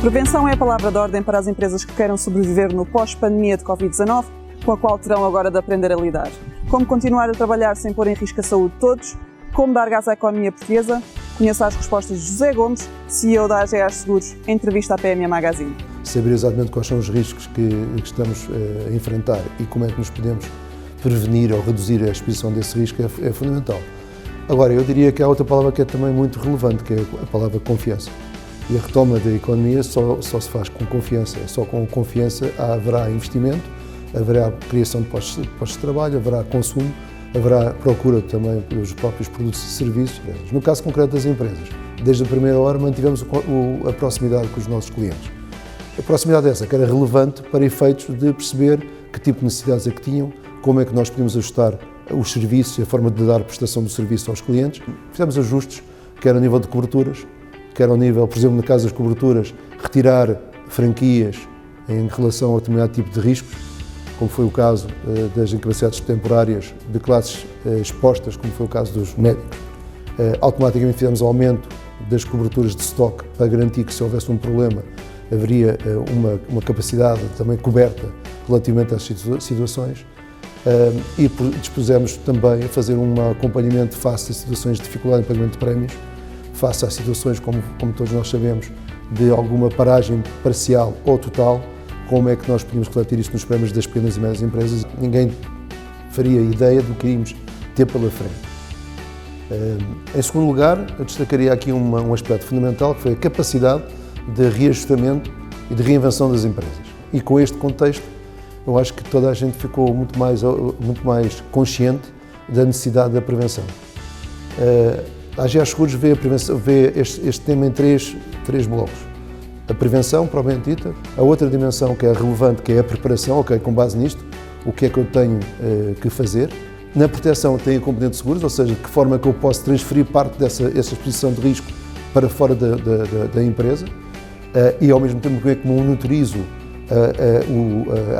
Prevenção é a palavra de ordem para as empresas que queiram sobreviver no pós-pandemia de Covid-19, com a qual terão agora de aprender a lidar. Como continuar a trabalhar sem pôr em risco a saúde de todos? Como dar gás à economia portuguesa? Conheça as respostas de José Gomes, CEO da AGEAS Seguros, em entrevista à PME Magazine. Saber exatamente quais são os riscos que estamos a enfrentar e como é que nos podemos prevenir ou reduzir a exposição desse risco é fundamental. Agora, eu diria que há outra palavra que é também muito relevante, que é a palavra confiança. E a retoma da economia só se faz com confiança. Só com confiança haverá investimento, haverá criação de postos de trabalho, haverá consumo, haverá procura também pelos próprios produtos e serviços. No caso concreto das empresas, desde a primeira hora mantivemos a proximidade com os nossos clientes. A proximidade essa que era relevante para efeitos de perceber que tipo de necessidades é que tinham, como é que nós podíamos ajustar os serviços e a forma de dar prestação do serviço aos clientes. Fizemos ajustes, quer a nível de coberturas, quer ao nível, por exemplo, no caso das coberturas, retirar franquias em relação a determinado tipo de riscos, como foi o caso das incapacidades temporárias de classes expostas, como foi o caso dos médicos. Automaticamente fizemos aumento das coberturas de stock para garantir que, se houvesse um problema, haveria uma capacidade também coberta relativamente às situações. E dispusemos também a fazer um acompanhamento face a situações de dificuldade em pagamento de prémios, face a situações, como todos nós sabemos, de alguma paragem parcial ou total, como é que nós podíamos refletir isso nos prémios das pequenas e médias empresas. Ninguém faria ideia do que iríamos ter pela frente. Em segundo lugar, eu destacaria aqui um aspecto fundamental, que foi a capacidade de reajustamento e de reinvenção das empresas. E com este contexto, eu acho que toda a gente ficou muito mais consciente da necessidade da prevenção. A AGEAS Seguros vê este tema em três blocos. A prevenção, propriamente dita, a outra dimensão que é relevante, que é a preparação, ok, com base nisto, o que é que eu tenho que fazer. Na proteção tem a componente de seguros, ou seja, de que forma é que eu posso transferir parte dessa exposição de risco para fora da empresa e, ao mesmo tempo, como é que monitorizo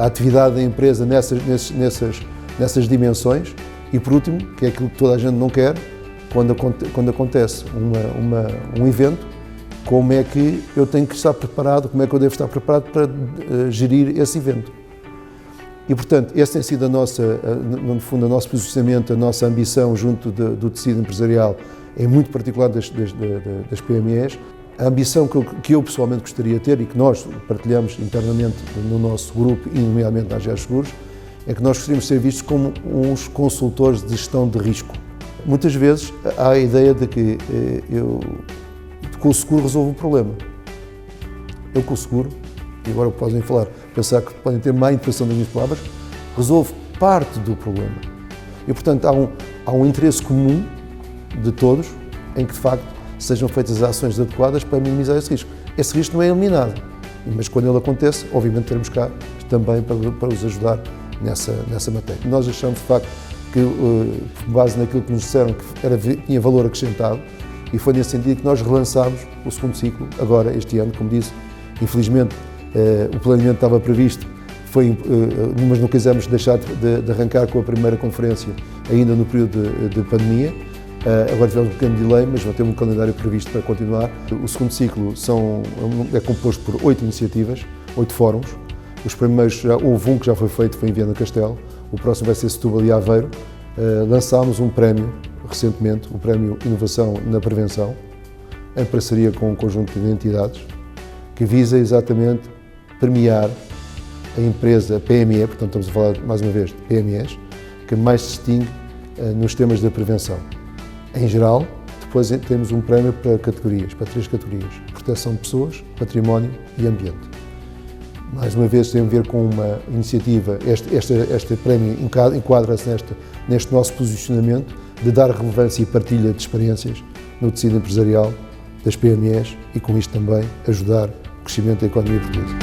a atividade da empresa nessas dimensões. E, por último, que é aquilo que toda a gente não quer, quando acontece um evento, como é que eu tenho que estar preparado, como é que eu devo estar preparado para gerir esse evento. E, portanto, esse tem sido no fundo, o nosso posicionamento, a nossa ambição junto do tecido empresarial, é muito particular das PMEs. A ambição que eu pessoalmente gostaria de ter e que nós partilhamos internamente no nosso grupo e nomeadamente na AGEAS Seguros, é que nós gostaríamos de ser vistos como uns consultores de gestão de risco. Muitas vezes há a ideia de que com o seguro resolvo o problema. Eu com o seguro, e agora podem pensar que podem ter má interpretação das minhas palavras, resolvo parte do problema. E, portanto, há um interesse comum de todos em que, de facto, sejam feitas as ações adequadas para minimizar esse risco. Esse risco não é eliminado, mas quando ele acontece, obviamente teremos cá também para os ajudar nessa matéria. Nós achamos, de facto, que, com base naquilo que nos disseram que tinha valor acrescentado, e foi nesse sentido que nós relançámos o segundo ciclo, agora, este ano, como disse. Infelizmente, o planeamento estava previsto, mas não quisemos deixar de arrancar com a primeira conferência, ainda no período de pandemia. Agora tivemos um pequeno delay, mas já temos um calendário previsto para continuar. O segundo ciclo é composto por 8 iniciativas, 8 fóruns. Os primeiros, houve um que já foi feito, foi em Viana do Castelo. O próximo vai ser Setúbal e Aveiro. Lançámos um prémio recentemente, o Prémio Inovação na Prevenção, em parceria com um conjunto de entidades, que visa exatamente premiar a empresa PME, portanto estamos a falar mais uma vez de PMEs, que mais se distingue nos temas da prevenção. Em geral, depois temos um prémio para 3 categorias: proteção de pessoas, património e ambiente. Mais uma vez tem a ver com uma iniciativa, este prémio enquadra-se neste nosso posicionamento de dar relevância e partilha de experiências no tecido empresarial das PMEs e com isto também ajudar o crescimento da economia portuguesa.